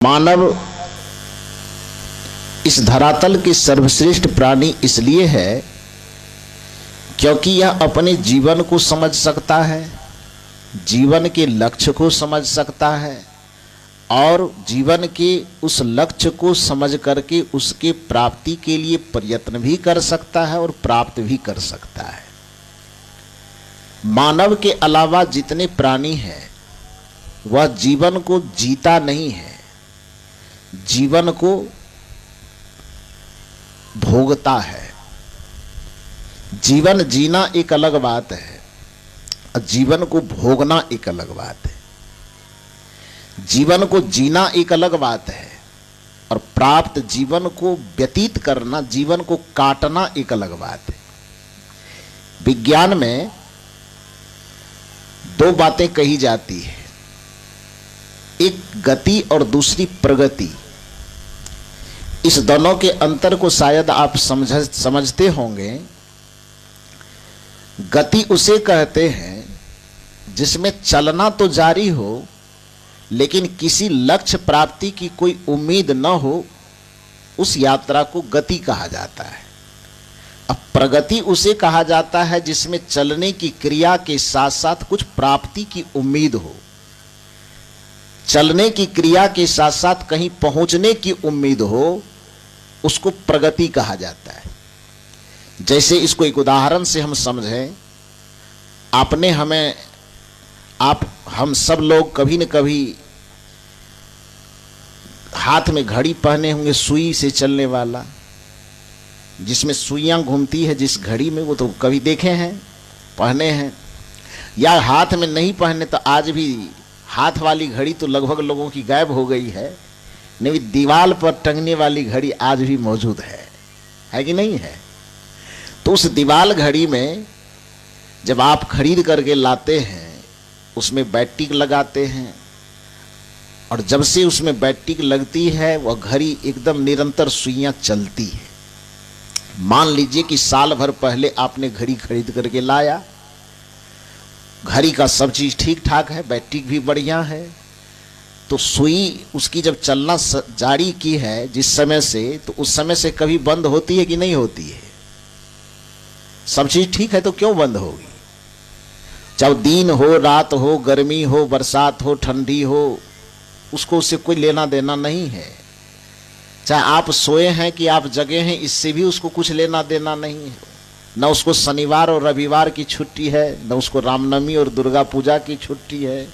मानव इस धरातल के सर्वश्रेष्ठ प्राणी इसलिए है क्योंकि यह अपने जीवन को समझ सकता है, जीवन के लक्ष्य को समझ सकता है और जीवन के उस लक्ष्य को समझ करके उसके प्राप्ति के लिए प्रयत्न भी कर सकता है और प्राप्त भी कर सकता है। मानव के अलावा जितने प्राणी हैं वह जीवन को जीता नहीं है, जीवन को भोगता है। जीवन जीना एक अलग बात है और जीवन को भोगना एक अलग बात है। जीवन को जीना एक अलग बात है और प्राप्त जीवन को व्यतीत करना, जीवन को काटना एक अलग बात है। विज्ञान में दो बातें कही जाती है, एक गति और दूसरी प्रगति। इस दोनों के अंतर को शायद आप समझते होंगे। गति उसे कहते हैं जिसमें चलना तो जारी हो लेकिन किसी लक्ष्य प्राप्ति की कोई उम्मीद न हो, उस यात्रा को गति कहा जाता है। अब प्रगति उसे कहा जाता है जिसमें चलने की क्रिया के साथ साथ कुछ प्राप्ति की उम्मीद हो, चलने की क्रिया के साथ साथ कहीं पहुंचने की उम्मीद हो, उसको प्रगति कहा जाता है। जैसे इसको एक उदाहरण से हम समझें, हम सब लोग कभी न कभी हाथ में घड़ी पहने होंगे, सुई से चलने वाला, जिसमें सुइयां घूमती है जिस घड़ी में, वो तो कभी देखे हैं, पहने हैं। या हाथ में नहीं पहने तो आज भी हाथ वाली घड़ी तो लगभग लोगों की गायब हो गई है, नहीं दीवार पर टंगने वाली घड़ी आज भी मौजूद है कि नहीं है। तो उस दीवार घड़ी में जब आप खरीद करके लाते हैं उसमें बैटरी लगाते हैं और जब से उसमें बैटरी लगती है वह घड़ी एकदम निरंतर सुइयां चलती है। मान लीजिए कि साल भर पहले आपने घड़ी खरीद करके लाया, घड़ी का सब चीज ठीक ठाक है, बैटरी भी बढ़िया है, तो सुई उसकी जब चलना जारी की है जिस समय से, तो उस समय से कभी बंद होती है कि नहीं होती है? सब चीज ठीक है तो क्यों बंद होगी? चाहे दिन हो, रात हो, गर्मी हो, बरसात हो, ठंडी हो, उसको उससे कोई लेना देना नहीं है। चाहे आप सोए हैं कि आप जगे हैं, इससे भी उसको कुछ लेना देना नहीं है। न उसको शनिवार और रविवार की छुट्टी है, न उसको रामनवमी और दुर्गा पूजा की छुट्टी है।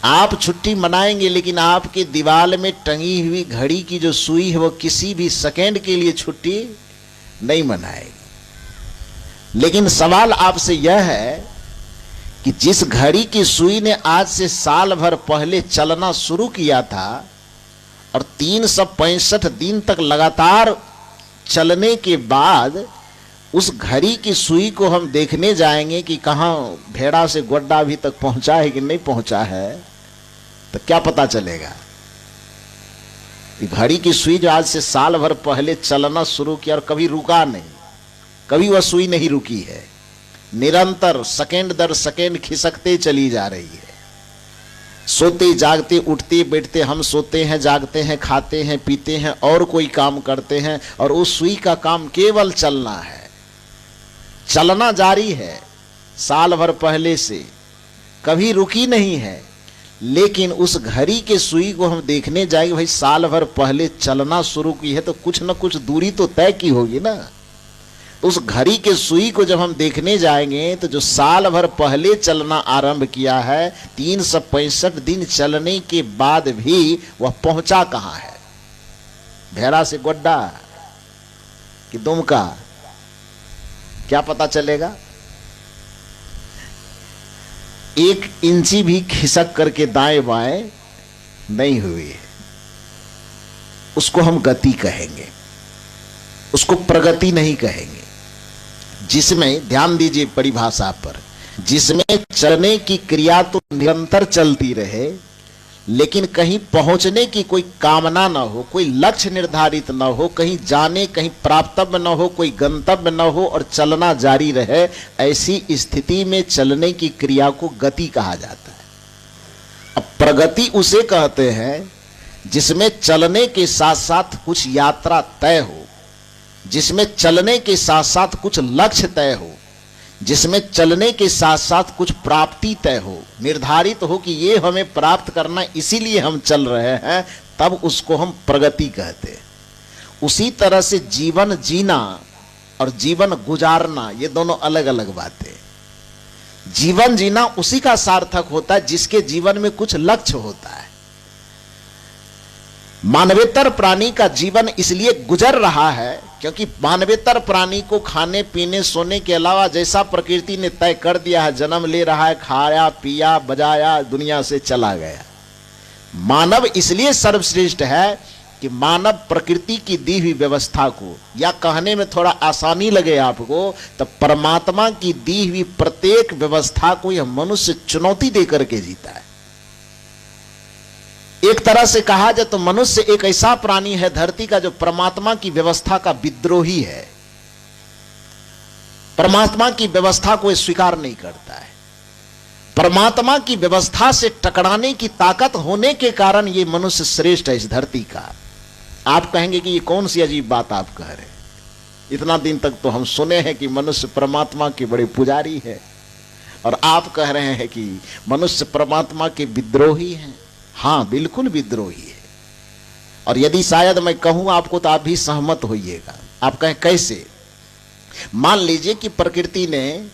आप छुट्टी मनाएंगे लेकिन आपके दीवार में टंगी हुई घड़ी की जो सुई है वो किसी भी सेकेंड के लिए छुट्टी नहीं मनाएगी। लेकिन सवाल आपसे यह है कि जिस घड़ी की सुई ने आज से साल भर पहले चलना शुरू किया था और 365 दिन तक लगातार चलने के बाद उस घड़ी की सुई को हम देखने जाएंगे कि कहाँ भेड़ा से गोड्डा अभी तक पहुंचा है कि नहीं पहुंचा है, तो क्या पता चलेगा? घड़ी की सुई जो आज से साल भर पहले चलना शुरू किया और कभी रुका नहीं, कभी वह सुई नहीं रुकी है, निरंतर सेकेंड दर सेकेंड खिसकते चली जा रही है। सोते जागते उठते बैठते हम सोते हैं, जागते हैं, खाते हैं, पीते हैं और कोई काम करते हैं और उस सुई का काम केवल चलना है, चलना जारी है साल भर पहले से, कभी रुकी नहीं है। लेकिन उस घड़ी के सुई को हम देखने जाएंगे, भाई साल भर पहले चलना शुरू की है तो कुछ न कुछ दूरी तो तय की होगी ना। उस घड़ी के सुई को जब हम देखने जाएंगे तो जो साल भर पहले चलना आरंभ किया है, 365 दिन चलने के बाद भी वह पहुंचा कहां है? भेड़ा से गोड्डा कि दुमका, क्या पता चलेगा? 1 इंची भी खिसक करके दाएं बाएं नहीं हुई है। उसको हम गति कहेंगे, उसको प्रगति नहीं कहेंगे। जिसमें, ध्यान दीजिए परिभाषा पर, जिसमें चलने की क्रिया तो निरंतर चलती रहे लेकिन कहीं पहुंचने की कोई कामना न हो, कोई लक्ष्य निर्धारित न हो, कहीं जाने कहीं प्राप्तव्य न हो, कोई गंतव्य न हो और चलना जारी रहे, ऐसी स्थिति में चलने की क्रिया को गति कहा जाता है। अब प्रगति उसे कहते हैं जिसमें चलने के साथ साथ कुछ यात्रा तय हो, जिसमें चलने के साथ साथ कुछ लक्ष्य तय हो, जिसमें चलने के साथ साथ कुछ प्राप्ति तय हो, निर्धारित हो कि ये हमें प्राप्त करना इसीलिए हम चल रहे हैं, तब उसको हम प्रगति कहते हैं। उसी तरह से जीवन जीना और जीवन गुजारना ये दोनों अलग अलग बातें। जीवन जीना उसी का सार्थक होता है जिसके जीवन में कुछ लक्ष्य होता है। मानवेतर प्राणी का जीवन इसलिए गुजर रहा है क्योंकि मानवेतर प्राणी को खाने पीने सोने के अलावा जैसा प्रकृति ने तय कर दिया है, जन्म ले रहा है, खाया पिया बजाया, दुनिया से चला गया। मानव इसलिए सर्वश्रेष्ठ है कि मानव प्रकृति की दी हुई व्यवस्था को, या कहने में थोड़ा आसानी लगे आपको, तो परमात्मा की दी हुई प्रत्येक व्यवस्था को यह मनुष्य चुनौती देकर के जीता है। एक तरह से कहा जाए तो मनुष्य एक ऐसा प्राणी है धरती का जो परमात्मा की व्यवस्था का विद्रोही है। परमात्मा की व्यवस्था को स्वीकार नहीं करता है। परमात्मा की व्यवस्था से टकराने की ताकत होने के कारण यह मनुष्य श्रेष्ठ है इस धरती का। आप कहेंगे कि ये कौन सी अजीब बात आप कह रहे हैं, इतना दिन तक तो हम सुने हैं कि मनुष्य परमात्मा के बड़े पुजारी है, और आप कह रहे हैं कि मनुष्य परमात्मा के विद्रोही हैं। हाँ, बिल्कुल विद्रोही है। और यदि शायद मैं कहूं आपको तो आप भी सहमत होइएगा। आप कहें कैसे? मान लीजिए कि प्रकृति ने,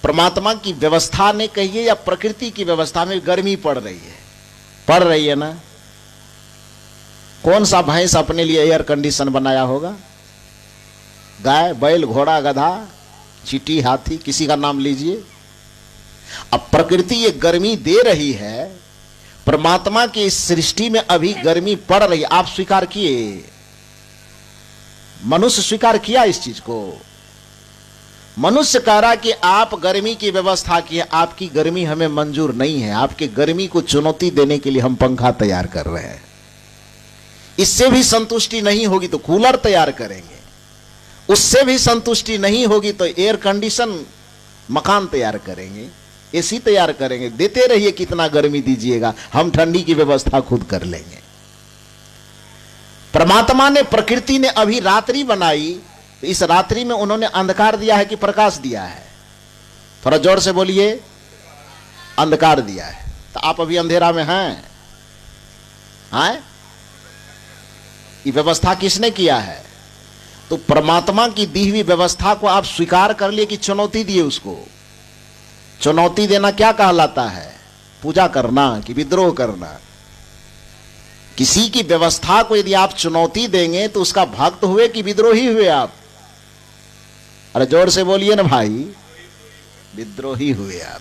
परमात्मा की व्यवस्था ने कहिए या प्रकृति की व्यवस्था में गर्मी पड़ रही है ना। कौन सा भैंस अपने लिए एयर कंडीशन बनाया होगा? गाय, बैल, घोड़ा, गधा, चींटी, हाथी, किसी का नाम लीजिए। अब प्रकृति ये गर्मी दे रही है, परमात्मा की इस सृष्टि में अभी गर्मी पड़ रही है। आप स्वीकार किए? मनुष्य स्वीकार किया इस चीज को? मनुष्य कह रहा कि आप गर्मी की व्यवस्था की है, आपकी गर्मी हमें मंजूर नहीं है, आपके गर्मी को चुनौती देने के लिए हम पंखा तैयार कर रहे हैं। इससे भी संतुष्टि नहीं होगी तो कूलर तैयार करेंगे, उससे भी संतुष्टि नहीं होगी तो एयर कंडीशन मकान तैयार करेंगे, एसी तैयार करेंगे। देते रहिए, कितना गर्मी दीजिएगा, हम ठंडी की व्यवस्था खुद कर लेंगे। परमात्मा ने, प्रकृति ने अभी रात्रि बनाई, तो इस रात्रि में उन्होंने अंधकार दिया है कि प्रकाश दिया है? थोड़ा जोर से बोलिए। अंधकार दिया है। तो आप अभी अंधेरा में हैं? ये व्यवस्था किसने किया है? तो परमात्मा की दी हुई व्यवस्था को आप स्वीकार कर लिए कि चुनौती दिए उसको? चुनौती देना क्या कहलाता है? पूजा करना कि विद्रोह करना? किसी की व्यवस्था को यदि आप चुनौती देंगे तो उसका भक्त हुए कि विद्रोही हुए आप? अरे जोर से बोलिए ना भाई। विद्रोही हुए आप।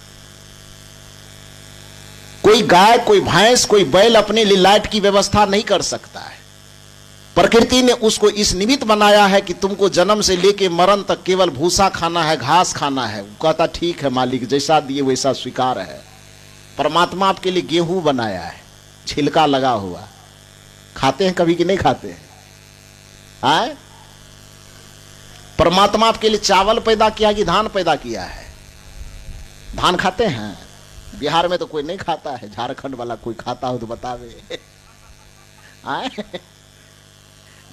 कोई गाय, कोई भैंस, कोई बैल अपने लिए लाइट की व्यवस्था नहीं कर सकता है। प्रकृति ने उसको इस निमित्त बनाया है कि तुमको जन्म से लेके मरण तक केवल भूसा खाना है, घास खाना है। वो कहता ठीक है मालिक, जैसा दिए वैसा स्वीकार है। परमात्मा आपके लिए गेहूं बनाया है, छिलका लगा हुआ। खाते हैं कभी कि नहीं खाते हैं? आए? परमात्मा आपके लिए चावल पैदा किया कि धान पैदा किया है? धान खाते हैं? बिहार में तो कोई नहीं खाता है, झारखंड वाला कोई खाता हो तो बतावे। आए?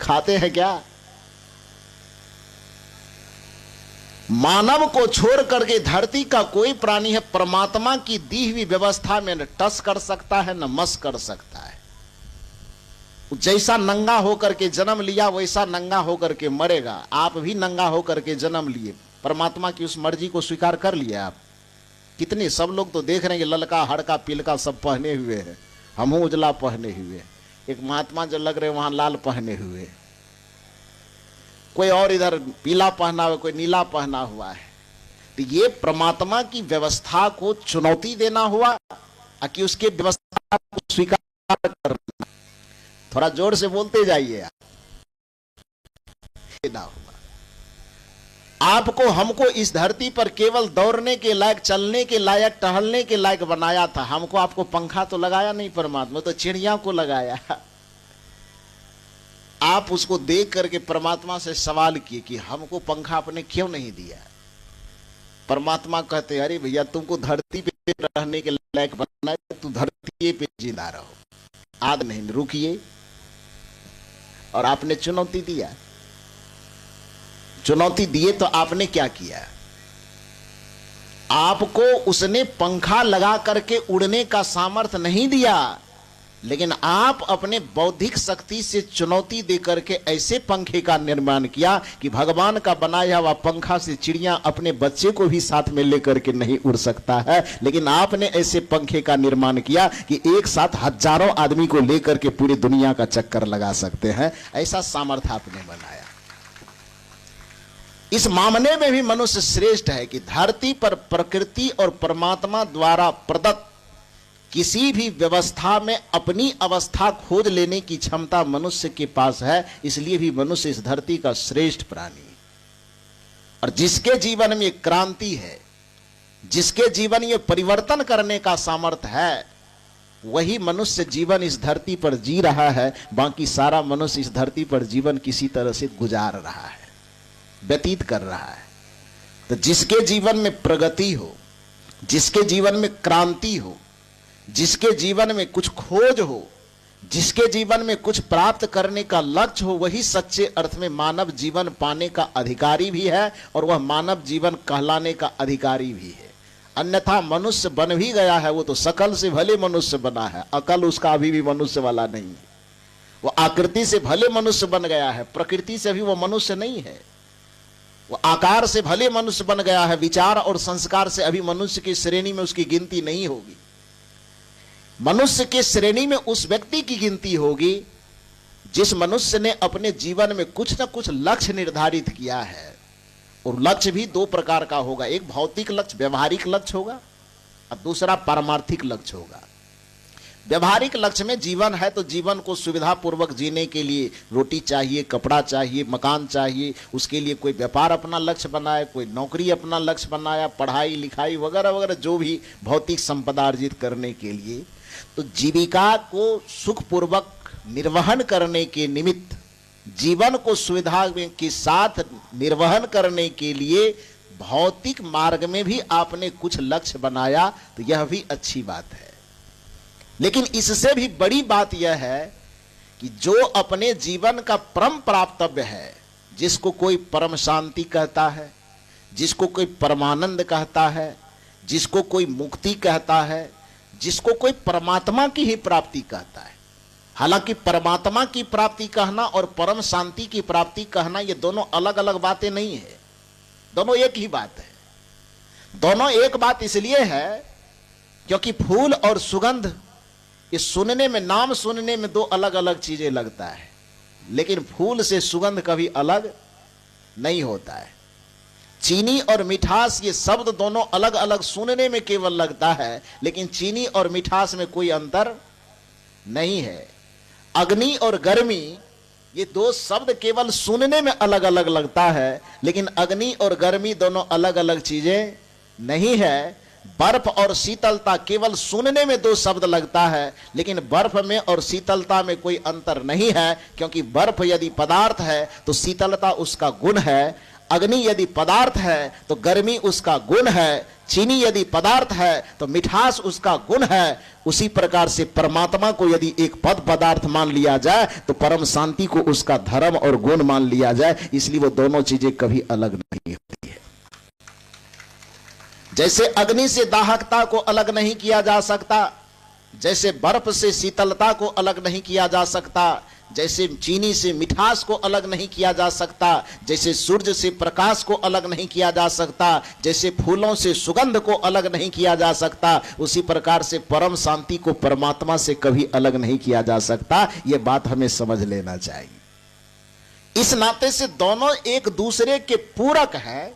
खाते हैं क्या? मानव को छोड़ करके धरती का कोई प्राणी है परमात्मा की दी हुई व्यवस्था में न टस कर सकता है न मस कर सकता है। जैसा नंगा होकर के जन्म लिया वैसा नंगा होकर के मरेगा। आप भी नंगा होकर के जन्म लिए, परमात्मा की उस मर्जी को स्वीकार कर लिया आप। कितने सब लोग तो देख रहे हैं कि ललका हड़का पिलका सब पहने हुए हैं, हम उजला पहने हुए। एक महात्मा जो लग रहे वहां लाल पहने हुए, कोई और इधर पीला पहना हुआ, कोई नीला पहना हुआ है। तो ये परमात्मा की व्यवस्था को चुनौती देना हुआ कि उसके व्यवस्था को स्वीकार करना? थोड़ा जोर से बोलते जाइए। आपको हमको इस धरती पर केवल दौड़ने के लायक, चलने के लायक, टहलने के लायक बनाया था। हमको आपको पंखा तो लगाया नहीं परमात्मा, तो चिड़िया को लगाया। आप उसको देख करके परमात्मा से सवाल किए कि हमको पंखा आपने क्यों नहीं दिया? परमात्मा कहते अरे भैया तुमको धरती पे रहने के लायक बनाया, तू धरती पे जिंदा रहो। आज नहीं, रुकिए। और आपने चुनौती दिया। चुनौती दिए तो आपने क्या किया? आपको उसने पंखा लगा करके उड़ने का सामर्थ्य नहीं दिया, लेकिन आप अपने बौद्धिक शक्ति से चुनौती दे करके ऐसे पंखे का निर्माण किया कि भगवान का बनाया हुआ पंखा से चिड़िया अपने बच्चे को भी साथ में लेकर के नहीं उड़ सकता है, लेकिन आपने ऐसे पंखे का निर्माण किया कि एक साथ हजारों आदमी को लेकर के पूरी दुनिया का चक्कर लगा सकते हैं। ऐसा सामर्थ्य आपने बनाया। इस मामले में भी मनुष्य श्रेष्ठ है कि धरती पर प्रकृति और परमात्मा द्वारा प्रदत्त किसी भी व्यवस्था में अपनी अवस्था खोज लेने की क्षमता मनुष्य के पास है। इसलिए भी मनुष्य इस धरती का श्रेष्ठ प्राणी है। और जिसके जीवन में क्रांति है, जिसके जीवन में परिवर्तन करने का सामर्थ्य है, वही मनुष्य जीवन इस धरती पर जी रहा है। बाकी सारा मनुष्य इस धरती पर जीवन किसी तरह से गुजार रहा है, व्यतीत कर रहा है। तो जिसके जीवन में प्रगति हो, जिसके जीवन में क्रांति हो, जिसके जीवन में कुछ खोज हो, जिसके जीवन में कुछ प्राप्त करने का लक्ष्य हो, वही सच्चे अर्थ में मानव जीवन पाने का अधिकारी भी है और वह मानव जीवन कहलाने का अधिकारी भी है। अन्यथा मनुष्य बन भी गया है, वो तो शकल से भले मनुष्य बना है, अकल उसका अभी भी मनुष्य वाला नहीं है। वो आकृति से भले मनुष्य बन गया है, प्रकृति से भी वो मनुष्य नहीं है। वो आकार से भले मनुष्य बन गया है, विचार और संस्कार से अभी मनुष्य की श्रेणी में उसकी गिनती नहीं होगी। मनुष्य की श्रेणी में उस व्यक्ति की गिनती होगी जिस मनुष्य ने अपने जीवन में कुछ न कुछ लक्ष्य निर्धारित किया है। और लक्ष्य भी दो प्रकार का होगा, एक भौतिक लक्ष्य, व्यवहारिक लक्ष्य होगा, और दूसरा पारमार्थिक लक्ष्य होगा। व्यवहारिक लक्ष्य में जीवन है तो जीवन को सुविधापूर्वक जीने के लिए रोटी चाहिए, कपड़ा चाहिए, मकान चाहिए, उसके लिए कोई व्यापार अपना लक्ष्य बनाया, कोई नौकरी अपना लक्ष्य बनाया, पढ़ाई लिखाई वगैरह वगैरह, जो भी भौतिक संपदा अर्जित करने के लिए। तो जीविका को सुखपूर्वक निर्वहन करने के निमित्त, जीवन को सुविधा के साथ निर्वहन करने के लिए भौतिक मार्ग में भी आपने कुछ लक्ष्य बनाया, तो यह भी अच्छी बात है। लेकिन इससे भी बड़ी बात यह है कि जो अपने जीवन का परम प्राप्तव्य है, जिसको कोई परम शांति कहता है, जिसको कोई परमानंद कहता है, जिसको कोई मुक्ति कहता है, जिसको कोई परमात्मा की ही प्राप्ति कहता है। हालांकि परमात्मा की प्राप्ति कहना और परम शांति की प्राप्ति कहना ये दोनों अलग अलग बातें नहीं है, दोनों एक ही बात है। दोनों एक बात इसलिए है क्योंकि फूल और सुगंध, ये सुनने में, नाम सुनने में दो अलग अलग चीजें लगता है, लेकिन फूल से सुगंध कभी अलग नहीं होता है। चीनी और मिठास, ये शब्द दोनों अलग अलग सुनने में केवल लगता है, लेकिन चीनी और मिठास में कोई अंतर नहीं है। अग्नि और गर्मी, ये दो शब्द केवल सुनने में अलग अलग लगता है, लेकिन अग्नि और गर्मी दोनों अलग अलग चीजें नहीं है। बर्फ और शीतलता, केवल सुनने में दो शब्द लगता है, लेकिन बर्फ में और शीतलता में कोई अंतर नहीं है, क्योंकि बर्फ यदि पदार्थ है तो शीतलता उसका गुण है, अग्नि यदि पदार्थ है तो गर्मी उसका गुण है, चीनी यदि पदार्थ है तो मिठास उसका गुण है। उसी प्रकार से परमात्मा को यदि एक पद पदार्थ मान लिया जाए तो परम शांति को उसका धर्म और गुण मान लिया जाए। इसलिए वो दोनों चीजें कभी अलग नहीं होती है। जैसे अग्नि से दाहकता को अलग नहीं किया जा सकता, जैसे बर्फ से शीतलता को अलग नहीं किया जा सकता, जैसे चीनी से मिठास को अलग नहीं किया जा सकता, जैसे सूर्य से प्रकाश को अलग नहीं किया जा सकता, जैसे फूलों से सुगंध को अलग नहीं किया जा सकता, उसी प्रकार से परम शांति को परमात्मा से कभी अलग नहीं किया जा सकता। यह बात हमें समझ लेना चाहिए। इस नाते से दोनों एक दूसरे के पूरक हैं।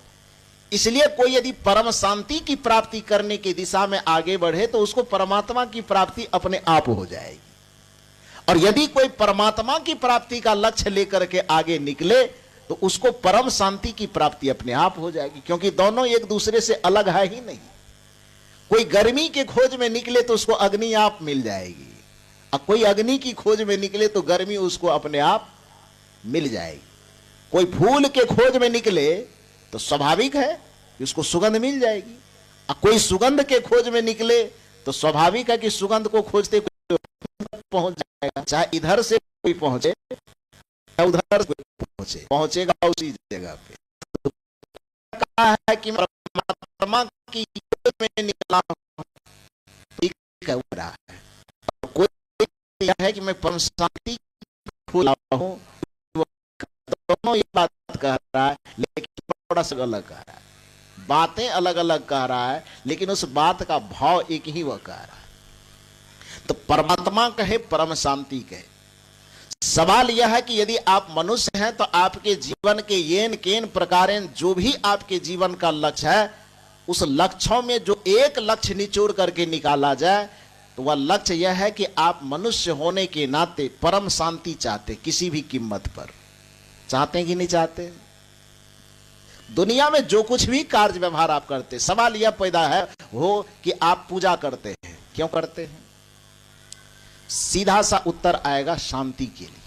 इसलिए कोई यदि परम शांति की प्राप्ति करने की दिशा में आगे बढ़े तो उसको परमात्मा की प्राप्ति अपने आप हो जाएगी, और यदि कोई परमात्मा की प्राप्ति का लक्ष्य लेकर के आगे निकले तो उसको परम शांति की प्राप्ति अपने आप हो जाएगी, क्योंकि दोनों एक दूसरे से अलग है ही नहीं। कोई गर्मी के खोज में निकले तो उसको अग्नि आप मिल जाएगी, और कोई अग्नि की खोज में निकले तो गर्मी उसको अपने आप मिल जाएगी। कोई फूल के खोज में निकले तो स्वाभाविक है कि उसको सुगंध मिल जाएगी, और कोई सुगंध के खोज में निकले तो स्वाभाविक है कि सुगंध को खोजते पहुंच जाएगा, चाहे इधर से कोई पहुंचे उधर पहुंचेगा उसी जगह पे। तो कहा है कि परमात्मा की गोद में निकला रहा है, कोई यह है कि मैं परम शांति फूला हूं, दोनों ये बात कह रहा है, लेकिन थोड़ा सा अलग कह रहा है, बातें अलग अलग कह रहा है, लेकिन उस बात का भाव एक ही वह कह रहा है। तो परमात्मा कहे, परम शांति कहे। सवाल यह है कि यदि आप मनुष्य हैं तो आपके जीवन के येन केन प्रकारेण जो भी आपके जीवन का लक्ष्य है, उस लक्ष्यों में जो एक लक्ष्य निचोड़ करके निकाला जाए तो वह लक्ष्य यह है कि आप मनुष्य होने के नाते परम शांति चाहते, किसी भी कीमत पर। चाहते हैं कि नहीं चाहते? दुनिया में जो कुछ भी कार्य व्यवहार आप करते, सवाल यह पैदा है हो कि आप पूजा करते हैं, क्यों करते हैं? सीधा सा उत्तर आएगा, शांति के लिए।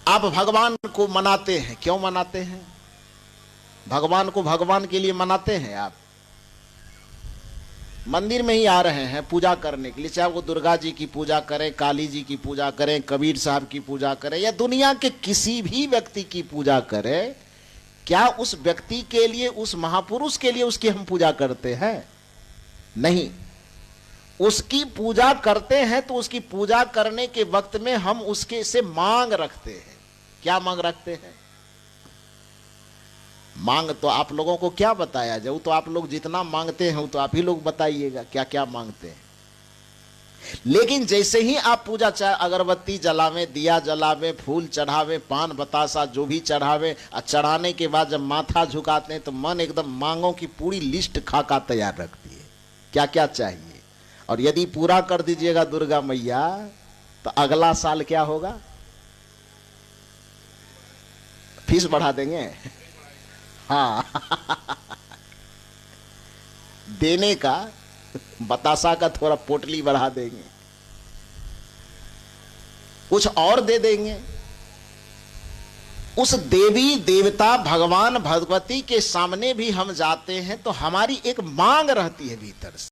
आप भगवान को मनाते हैं, क्यों मनाते हैं? भगवान को भगवान के लिए मनाते हैं। आप मंदिर में ही आ रहे हैं पूजा करने के लिए, चाहे वो दुर्गा जी की पूजा करें, काली जी की पूजा करें, कबीर साहब की पूजा करें, या दुनिया के किसी भी व्यक्ति की पूजा करें, क्या उस व्यक्ति के लिए, उस महापुरुष के लिए उसकी हम पूजा करते हैं? नहीं। उसकी पूजा करते हैं तो उसकी पूजा करने के वक्त में हम उसके से मांग रखते हैं। क्या मांग रखते हैं? मांग तो आप लोगों को क्या बताया जाए, तो आप लोग जितना मांगते हैं तो आप ही लोग बताइएगा क्या क्या मांगते हैं। लेकिन जैसे ही आप पूजा, चाहे अगरबत्ती जलावे, दिया जलावे, फूल चढ़ावे, पान बतासा जो भी चढ़ावे, और चढ़ाने के बाद जब माथा झुकाते हैं तो मन एकदम मांगों की पूरी लिस्ट खाका तैयार रखती है, क्या क्या चाहिए। और यदि पूरा कर दीजिएगा दुर्गा मैया तो अगला साल क्या होगा? फीस बढ़ा देंगे। हाँ देने का, बतासा का थोड़ा पोटली बढ़ा देंगे, कुछ और दे देंगे। उस देवी देवता भगवान भगवती के सामने भी हम जाते हैं तो हमारी एक मांग रहती है भीतर से।